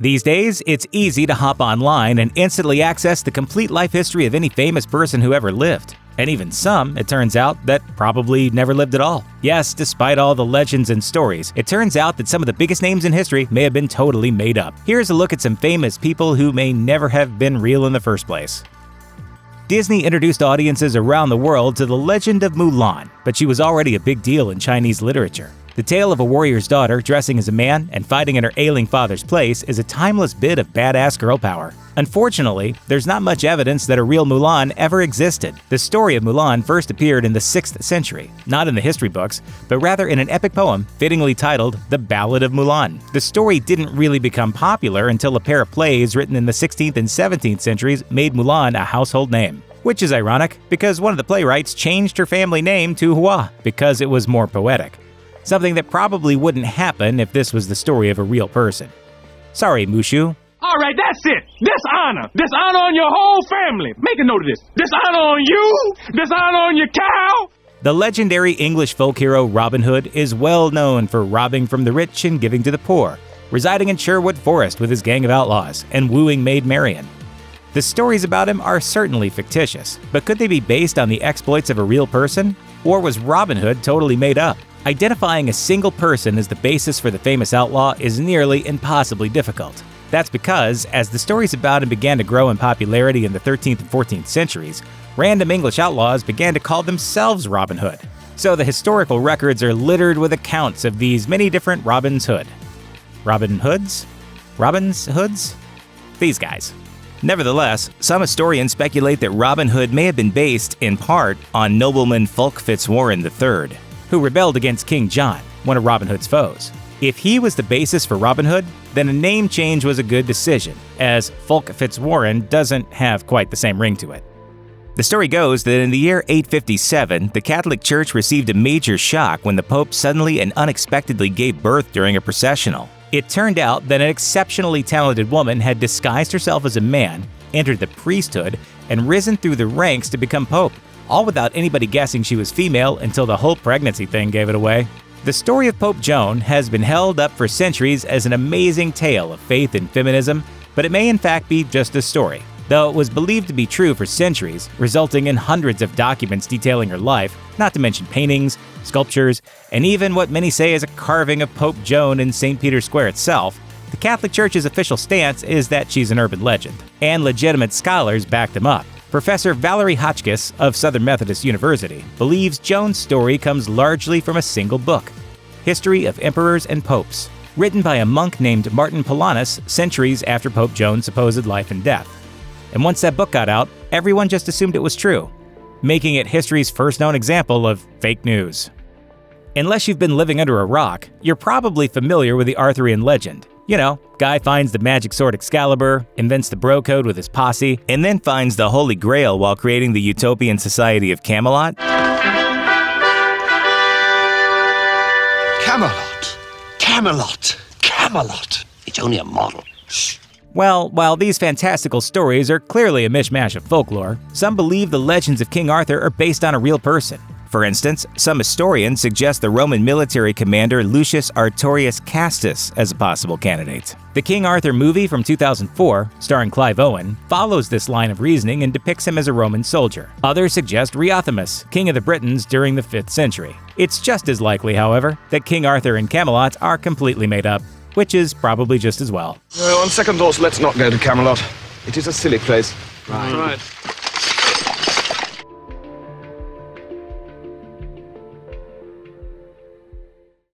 These days, it's easy to hop online and instantly access the complete life history of any famous person who ever lived. And even some, it turns out, that probably never lived at all. Yes, despite all the legends and stories, it turns out that some of the biggest names in history may have been totally made up. Here's a look at some famous people who may never have been real in the first place. Disney introduced audiences around the world to the legend of Mulan, but she was already a big deal in Chinese literature. The tale of a warrior's daughter dressing as a man and fighting in her ailing father's place is a timeless bit of badass girl power. Unfortunately, there's not much evidence that a real Mulan ever existed. The story of Mulan first appeared in the 6th century, not in the history books, but rather in an epic poem fittingly titled The Ballad of Mulan. The story didn't really become popular until a pair of plays written in the 16th and 17th centuries made Mulan a household name. Which is ironic, because one of the playwrights changed her family name to Hua because it was more poetic. Something that probably wouldn't happen if this was the story of a real person. Sorry, Mushu. All right, that's it. Dishonor. Dishonor on your whole family. Make a note of this. Dishonor on you. Dishonor on your cow. The legendary English folk hero Robin Hood is well known for robbing from the rich and giving to the poor, residing in Sherwood Forest with his gang of outlaws, and wooing Maid Marian. The stories about him are certainly fictitious, but could they be based on the exploits of a real person? Or was Robin Hood totally made up? Identifying a single person as the basis for the famous outlaw is nearly impossibly difficult. That's because, as the stories about him began to grow in popularity in the 13th and 14th centuries, random English outlaws began to call themselves Robin Hood. So the historical records are littered with accounts of these many different Robins Hood. Robin Hoods? Robins Hoods? These guys. Nevertheless, some historians speculate that Robin Hood may have been based, in part, on nobleman Fulk Fitzwarren III, who rebelled against King John, one of Robin Hood's foes. If he was the basis for Robin Hood, then a name change was a good decision, as Fulk Fitzwarren doesn't have quite the same ring to it. The story goes that in the year 857, the Catholic Church received a major shock when the Pope suddenly and unexpectedly gave birth during a processional. It turned out that an exceptionally talented woman had disguised herself as a man, entered the priesthood, and risen through the ranks to become Pope, all without anybody guessing she was female until the whole pregnancy thing gave it away. The story of Pope Joan has been held up for centuries as an amazing tale of faith and feminism, but it may in fact be just a story. Though it was believed to be true for centuries, resulting in hundreds of documents detailing her life, not to mention paintings, sculptures, and even what many say is a carving of Pope Joan in St. Peter's Square itself, the Catholic Church's official stance is that she's an urban legend, and legitimate scholars back them up. Professor Valerie Hotchkiss of Southern Methodist University believes Joan's story comes largely from a single book, History of Emperors and Popes, written by a monk named Martin Polanus centuries after Pope Joan's supposed life and death. And once that book got out, everyone just assumed it was true, making it history's first known example of fake news. Unless you've been living under a rock, you're probably familiar with the Arthurian legend. You know, guy finds the magic sword Excalibur, invents the bro code with his posse, and then finds the Holy Grail while creating the utopian society of Camelot. Camelot! Camelot! Camelot! It's only a model. Shh. Well, while these fantastical stories are clearly a mishmash of folklore, some believe the legends of King Arthur are based on a real person. For instance, some historians suggest the Roman military commander Lucius Artorius Castus as a possible candidate. The King Arthur movie from 2004, starring Clive Owen, follows this line of reasoning and depicts him as a Roman soldier. Others suggest Rehoboam, king of the Britons during the 5th century. It's just as likely, however, that King Arthur and Camelot are completely made up, which is probably just as well. On second thoughts, let's not go to Camelot. It is a silly place. Right.